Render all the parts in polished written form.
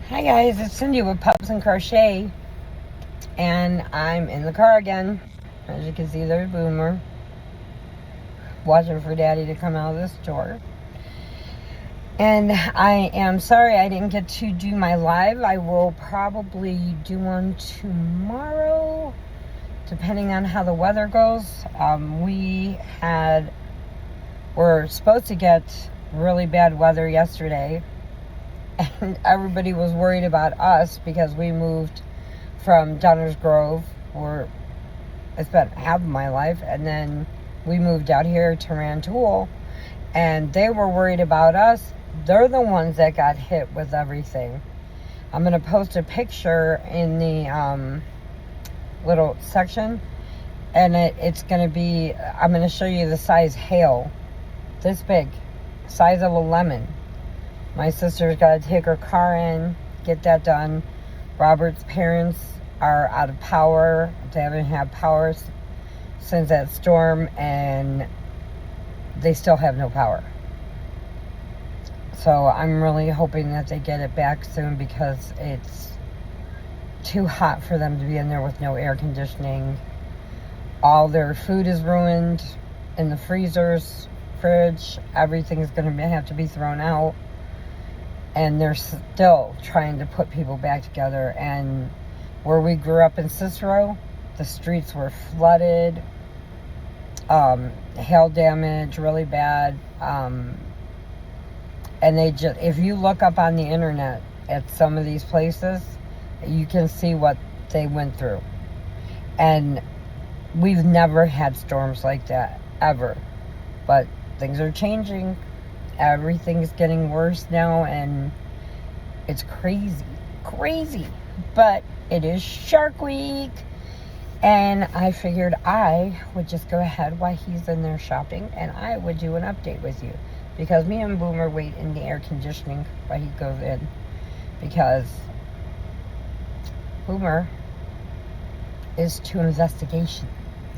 Hi guys, it's Cindy with Pups and Crochet, and I'm in the car again. As you can see, there's Boomer watching for Daddy to come out of the store. And I am sorry I didn't get to do my live. I will probably do one tomorrow, depending on how the weather goes. We're supposed to get really bad weather yesterday, and everybody was worried about us because we moved from Downers Grove, where I spent half of my life, and then we moved out here to Rantoul, and they were worried about us. They're the ones that got hit with everything. I'm going to post a picture in the little section, and it's going to be, I'm going to show you the size hail, this big, size of a lemon. My sister's got to take her car in, get that done. Robert's parents are out of power. They haven't had power since that storm, and they still have no power. So I'm really hoping that they get it back soon, because it's too hot for them to be in there with no air conditioning. All their food is ruined in the freezers, fridge. Everything's going to have to be thrown out. And they're still trying to put people back together. And where we grew up in Cicero, the streets were flooded, hail damage, really bad. And if you look up on the internet at some of these places, you can see what they went through. And we've never had storms like that, ever. But things are changing. Everything's getting worse now, and it's crazy. But it is Shark Week, and I figured I would just go ahead while he's in there shopping, and I would do an update with you, because me and Boomer wait in the air conditioning while he goes in, because Boomer is to investigation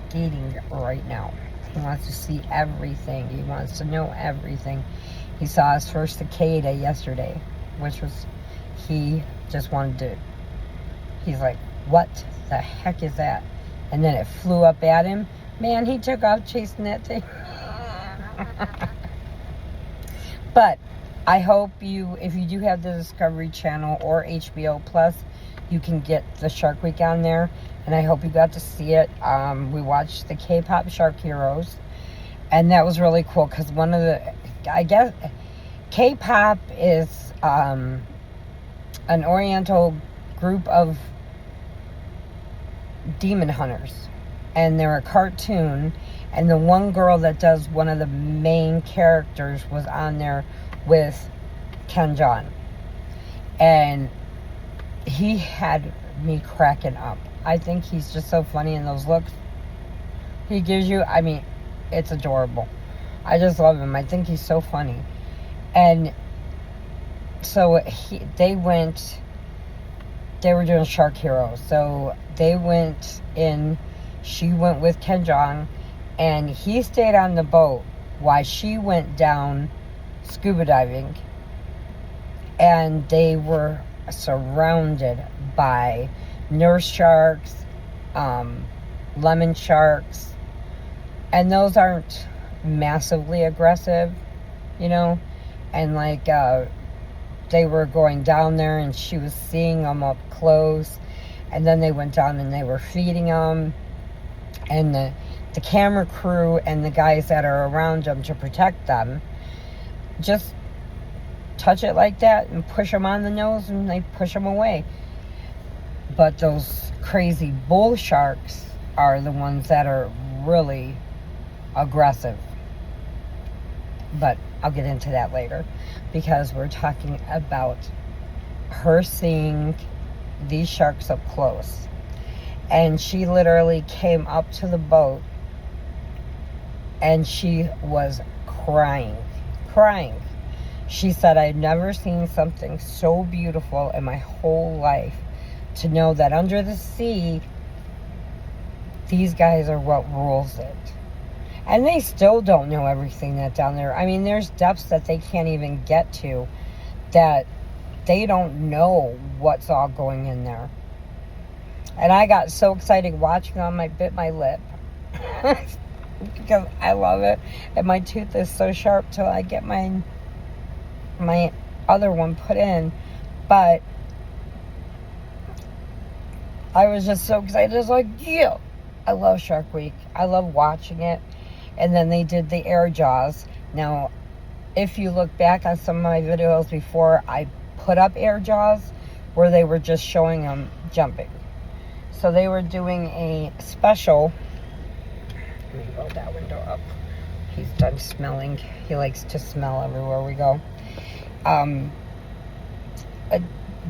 gating right now. He wants to see everything. He wants to know everything. He saw his first cicada yesterday, which was, he just wanted to, he's like, what the heck is that? And then it flew up at him. Man, he took off chasing that thing. But I hope if you do have the Discovery Channel or HBO Plus, you can get the Shark Week on there. And I hope you got to see it. We watched the K-pop Shark Heroes. And that was really cool, because one of the, I guess, K-pop is an oriental group of demon hunters. And they're a cartoon. And the one girl that does one of the main characters was on there with Ken Jeong. And he had me cracking up. I think he's just so funny in those looks he gives you. I mean, it's adorable. I just love him. I think he's so funny. And so they were doing Shark Heroes. So they went in, she went with Ken Jeong, and he stayed on the boat while she went down scuba diving. And they were surrounded by nurse sharks, lemon sharks, and those aren't massively aggressive, and they were going down there, and she was seeing them up close, and then they went down and they were feeding them, and the camera crew and the guys that are around them to protect them just touch it like that and push them on the nose, and they push them away. But those crazy bull sharks are the ones that are really aggressive. But I'll get into that later, because we're talking about her seeing these sharks up close. And she literally came up to the boat, and she was crying. She said, I'd never seen something so beautiful in my whole life, to know that under the sea, these guys are what rules it. And they still don't know everything that's down there. I mean, there's depths that they can't even get to, that they don't know what's all going in there. And I got so excited watching them, I bit my lip. Because I love it. And my tooth is so sharp till I get my other one put in. But I was just so excited. I was like, yeah. I love Shark Week. I love watching it. And then they did the air jaws. Now, if you look back on some of my videos before, I put up air jaws where they were just showing them jumping. So they were doing a special. Let me roll that window up. He's done smelling. He likes to smell everywhere we go.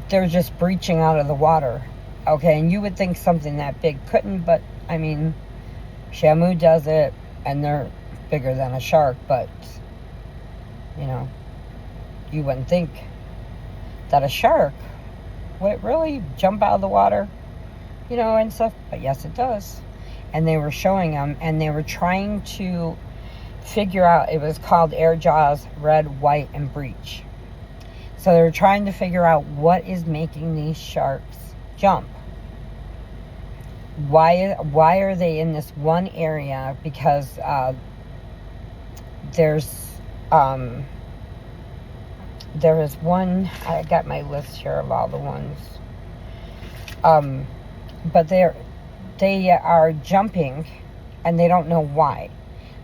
They're just breaching out of the water. Okay, and you would think something that big couldn't, but I mean, Shamu does it, and they're bigger than a shark, but you know, you wouldn't think that a shark would it really jump out of the water, you know, and stuff, but yes, it does. And they were showing them, and they were trying to figure out, it was called air jaws, red, white, and breach. So they were trying to figure out what is making these sharks jump. Why are they in this one area? Because there is one, I got my list here of all the ones. But they are jumping, and they don't know why.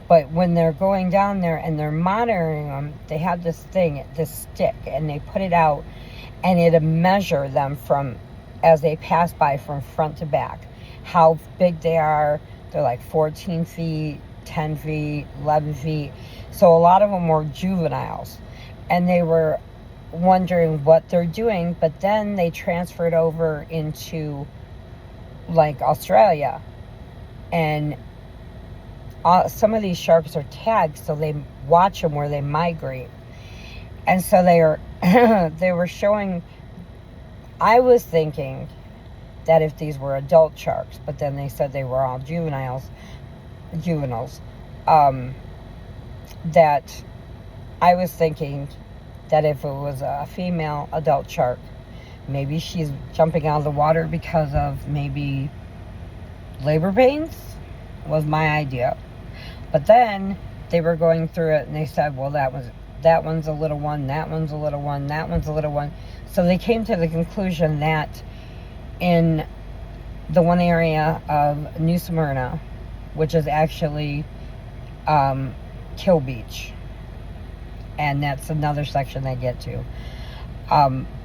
But when they're going down there and they're monitoring them, they have this thing, this stick, and they put it out, and it'll measure them from, as they pass by, from front to back, how big they are. They're like 14 feet, 10 feet, 11 feet. So a lot of them were juveniles, and they were wondering what they're doing, but then they transferred over into like Australia, and some of these sharks are tagged, so they watch them where they migrate. And so they were showing, I was thinking that if these were adult sharks, but then they said they were all juveniles, that I was thinking that if it was a female adult shark, maybe she's jumping out of the water because of maybe labor pains, was my idea. But then they were going through it, and they said, well, that one's a little one, that one's a little one, that one's a little one. So they came to the conclusion that in the one area of New Smyrna, which is actually Kill Beach, and that's another section they get to,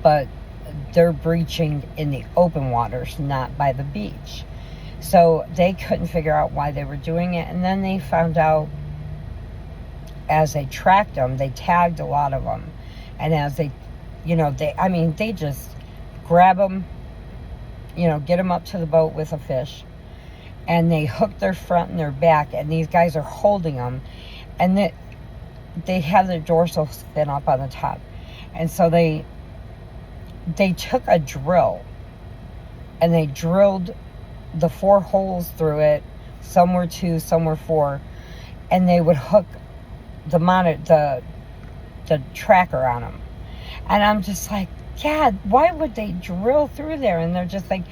but they're breaching in the open waters, not by the beach. So they couldn't figure out why they were doing it. And then they found out, as they tracked them, they tagged a lot of them. And as they, they just grab them, get them up to the boat with a fish. And they hook their front and their back. And these guys are holding them. And they have their dorsal fin up on the top. And so they took a drill, and they drilled the 4 holes through it. Some were 2, some were 4, and they would hook the tracker on them. And I'm just like, God, why would they drill through there? And they're just like,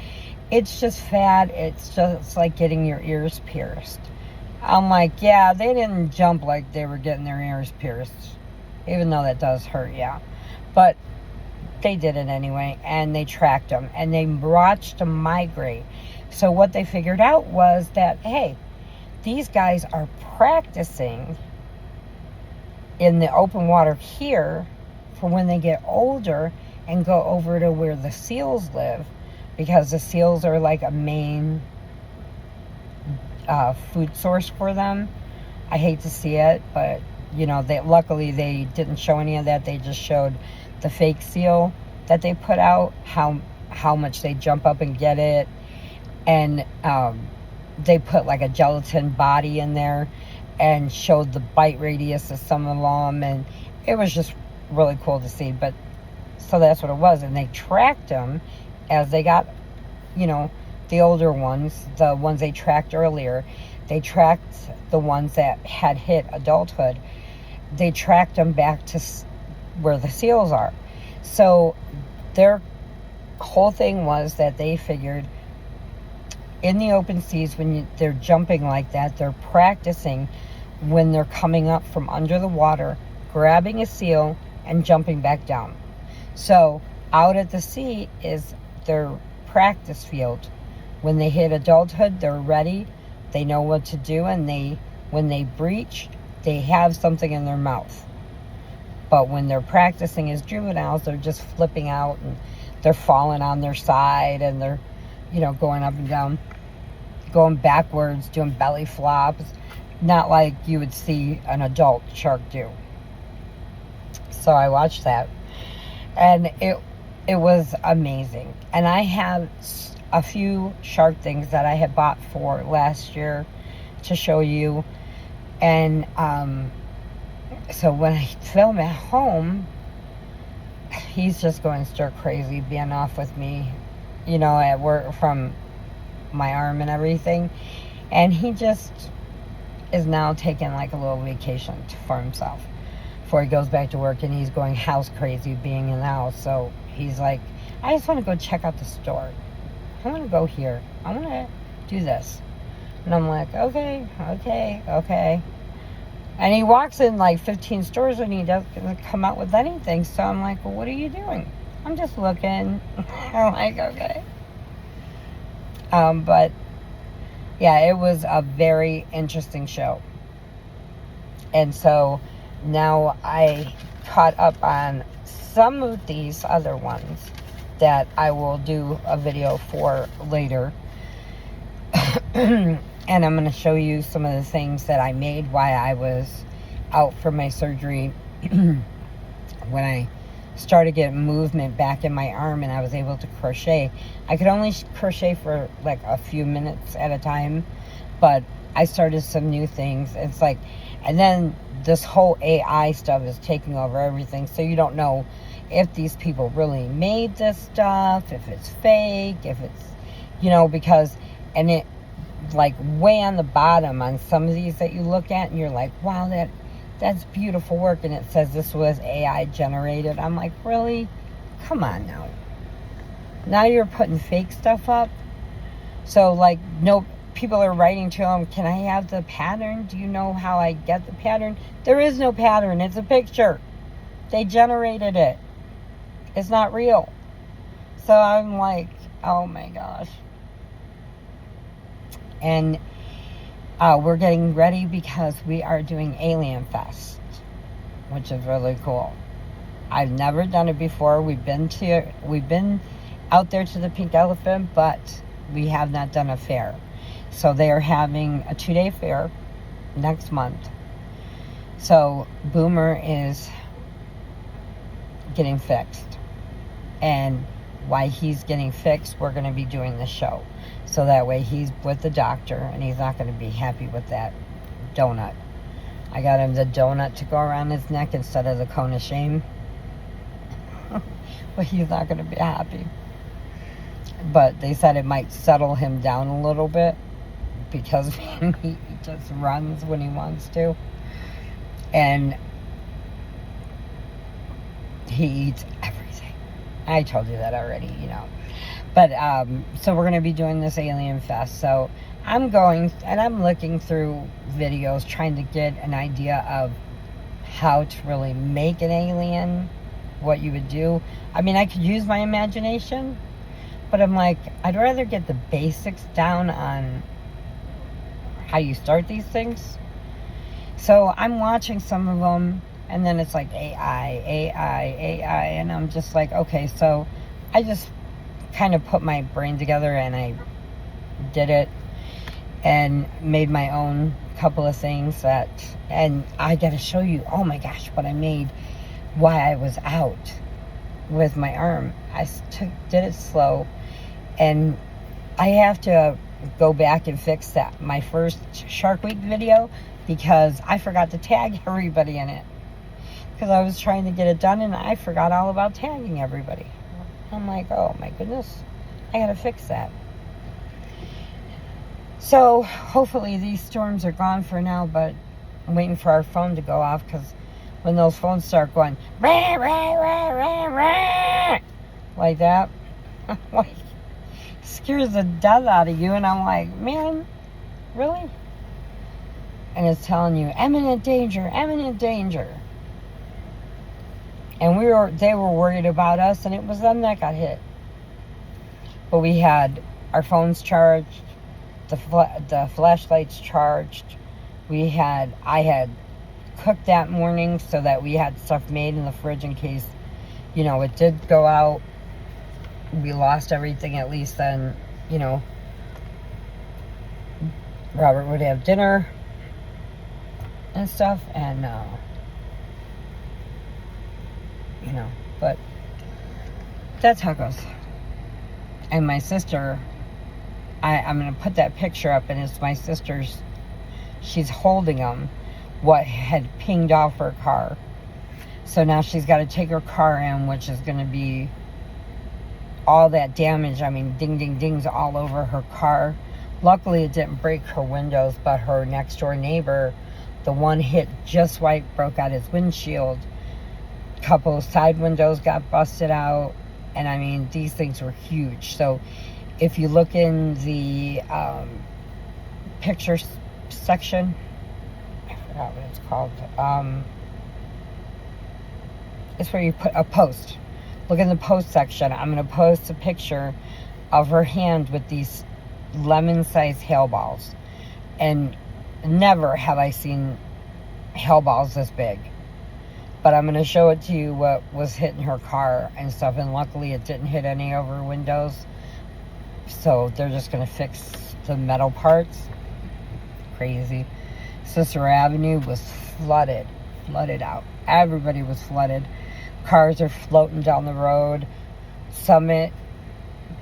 it's just fat. It's just like getting your ears pierced. I'm like, yeah, they didn't jump like they were getting their ears pierced, even though that does hurt, yeah. But they did it anyway, and they tracked them, and they watched them migrate. So what they figured out was that, hey, these guys are practicing in the open water here for when they get older and go over to where the seals live, because the seals are like a main food source for them. I hate to see it, but luckily they didn't show any of that. They just showed the fake seal that they put out, how much they jump up and get it. And they put like a gelatin body in there and showed the bite radius of some of them, and it was just really cool to see. But so that's what it was. And they tracked them as they got, the older ones, the ones they tracked earlier. They tracked the ones that had hit adulthood. They tracked them back to where the seals are. So their whole thing was that they figured in the open seas, when they're jumping like that, they're practicing when they're coming up from under the water, grabbing a seal and jumping back down. So out at the sea is their practice field. When they hit adulthood, they're ready. They know what to do, and when they breach, they have something in their mouth. But when they're practicing as juveniles, they're just flipping out, and they're falling on their side, and they're, going up and down, going backwards, doing belly flops, not like you would see an adult shark do. So I watched that, and it was amazing. And I have a few shark things that I had bought for last year to show you. And so when I film at home, he's just going stir crazy, being off with me, at work from my arm and everything. And he just is now taking like a little vacation for himself before he goes back to work, and he's going house crazy being in the house. So he's like, I just want to go check out the store. I want to go here. I want to do this. And I'm like, okay. And he walks in like 15 stores and he doesn't come out with anything. So I'm like, well, what are you doing? I'm just looking. I'm like, okay. But yeah, it was a very interesting show. And so now I caught up on some of these other ones that I will do a video for later. And I'm going to show you some of the things that I made while I was out for my surgery. When I started getting movement back in my arm and I was able to crochet. I could only crochet for like a few minutes at a time, but I started some new things. It's like, and then this whole AI stuff is taking over everything. So you don't know if these people really made this stuff, if it's fake, if it's, because, and it, like way on the bottom on some of these that you look at and you're like, wow, that's beautiful work, and it says this was AI generated. I'm like, really? Come on now you're putting fake stuff up. So like, no, people are writing to them, can I have the pattern? Do you know how I get the pattern? There is no pattern. It's a picture. They generated it. It's not real. So I'm like, oh my gosh. And we're getting ready because we are doing Alien Fest, which is really cool. I've never done it before. We've been out there to the Pink Elephant, but we have not done a fair. So they are having a 2-day fair next month. So Boomer is getting fixed. And while he's getting fixed, we're going to be doing the show. So that way he's with the doctor and he's not going to be happy with that donut. I got him the donut to go around his neck instead of the cone of shame. But he's not going to be happy. But they said it might settle him down a little bit because he just runs when he wants to. And he eats everything. I told you that already, But, so we're going to be doing this Alien Fest. So I'm going, and I'm looking through videos trying to get an idea of how to really make an alien, what you would do. I mean, I could use my imagination, but I'm like, I'd rather get the basics down on how you start these things. So I'm watching some of them, and then it's like AI, and I'm just like, okay, so I just kind of put my brain together and I did it and made my own couple of things and I gotta show you, oh my gosh, what I made while I was out with my arm. I did it slow, and I have to go back and fix that, my first Shark Week video, because I forgot to tag everybody in it because I was trying to get it done and I forgot all about tagging everybody. I'm like, oh my goodness, I gotta fix that. So hopefully these storms are gone for now, but I'm waiting for our phone to go off because when those phones start going rah, rah, rah, rah, rah, like that, like, scares the death out of you. And I'm like, man, really? And it's telling you imminent danger, imminent danger. And they were worried about us, and it was them that got hit. But we had our phones charged, the flashlights charged. I had cooked that morning so that we had stuff made in the fridge in case, it did go out. We lost everything. At least then, Robert would have dinner and stuff, and but that's how it goes. And my sister, I'm going to put that picture up, and it's my sister's. She's holding them, what had pinged off her car. So now she's got to take her car in, which is going to be all that damage. I mean, ding, ding, dings all over her car. Luckily, it didn't break her windows, but her next door neighbor, the one hit just right, broke out his windshield. Couple of side windows got busted out. And I mean, these things were huge. So if you look in the pictures section, I forgot what it's called. It's where you put a post. Look in the post section. I'm going to post a picture of her hand with these lemon-sized hail balls. And never have I seen hail balls this big. But I'm going to show it to you what was hitting her car and stuff. And luckily it didn't hit any of her windows. So they're just going to fix the metal parts. Crazy. Cicero Avenue was flooded out. Everybody was flooded. Cars are floating down the road. Summit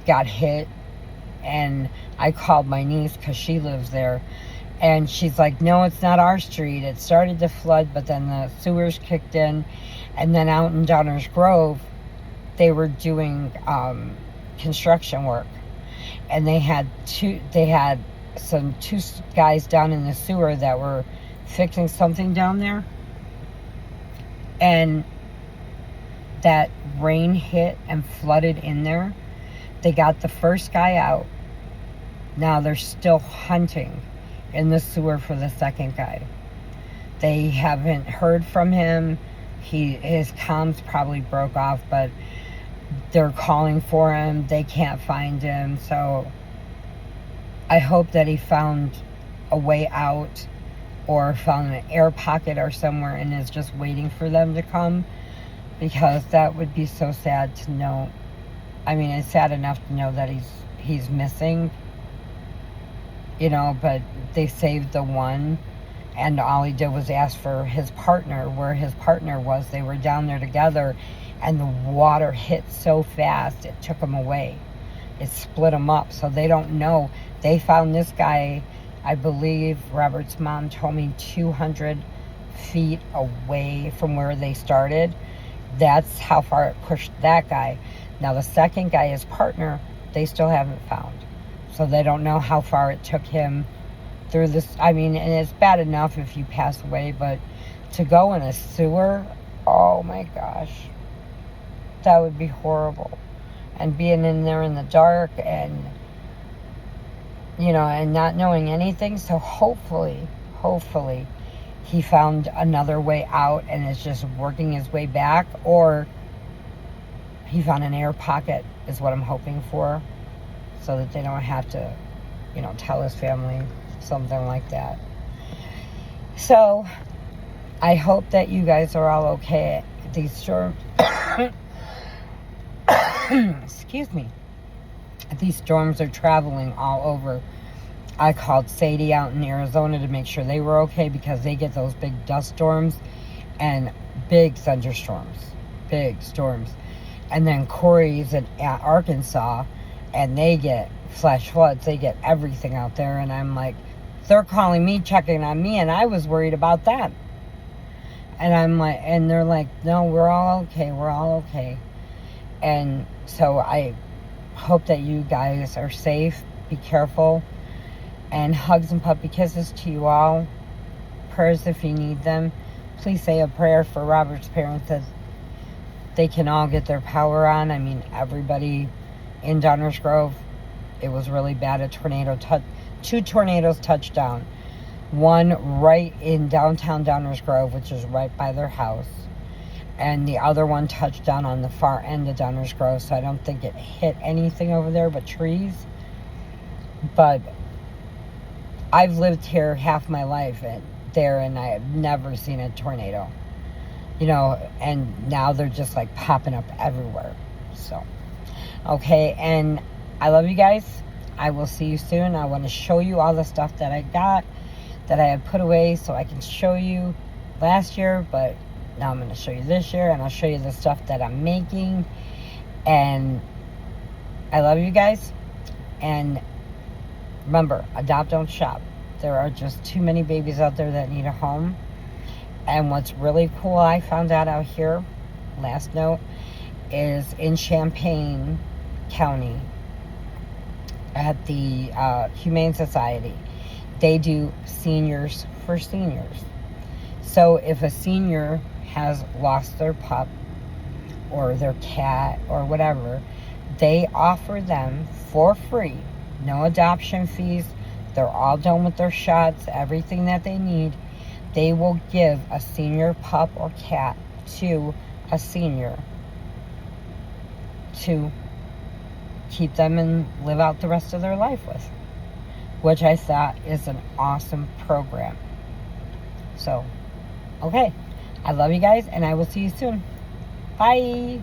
got hit. And I called my niece because she lives there. And she's like, no, it's not our street. It started to flood, but then the sewers kicked in. And then out in Downers Grove, they were doing construction work. And they had two guys down in the sewer that were fixing something down there. And that rain hit and flooded in there. They got the first guy out. Now they're still hunting in the sewer for the second guy. They haven't heard from him. His comms probably broke off, but they're calling for him. They can't find him. So I hope that he found a way out or found an air pocket or somewhere and is just waiting for them to come, because that would be so sad to know. I mean, it's sad enough to know that he's missing, but they saved the one, and all he did was ask for his partner, where his partner was. They were down there together, and the water hit so fast, it took them away. It split them up, so they don't know. They found this guy, I believe Robert's mom told me, 200 feet away from where they started. That's how far it pushed that guy. Now, the second guy, his partner, they still haven't found. So they don't know how far it took him through this. I mean, and it's bad enough if you pass away, but to go in a sewer, oh my gosh, that would be horrible. And being in there in the dark and, and not knowing anything. So hopefully, he found another way out and is just working his way back, or he found an air pocket is what I'm hoping for, so that they don't have to, tell his family something like that. So I hope that you guys are all okay. These storms, excuse me, these storms are traveling all over. I called Sadie out in Arizona to make sure they were okay, because they get those big dust storms and big thunderstorms, big storms. And then Corey's in Arkansas, and they get flash floods. They get everything out there. And I'm like, they're calling me, checking on me, and I was worried about them. And I'm like, and they're like, no, we're all okay. We're all okay. And so I hope that you guys are safe. Be careful. And hugs and puppy kisses to you all. Prayers if you need them. please say a prayer for Robert's parents that they can all get their power on. I mean, everybody in Downers Grove, it was really bad. Two tornadoes touched down. One right in downtown Downers Grove, which is right by their house. And the other one touched down on the far end of Downers Grove, so I don't think it hit anything over there but trees. But I've lived here half my life and I have never seen a tornado. You know, and now they're just like popping up everywhere. So, okay, and I love you guys. I will see you soon. I want to show you all the stuff that I got, that I had put away so I can show you last year, but now I'm going to show you this year, and I'll show you the stuff that I'm making. And I love you guys. And remember, adopt, don't shop. There are just too many babies out there that need a home. And what's really cool I found out here, last note, is in Champaign County at the Humane Society, they do seniors for seniors. So if a senior has lost their pup or their cat or whatever, they offer them for free, no adoption fees. They're all done with their shots, everything that they need. They will give a senior pup or cat to a senior to keep them and live out the rest of their life with, which I thought is an awesome program. So, okay. I love you guys, and I will see you soon. Bye.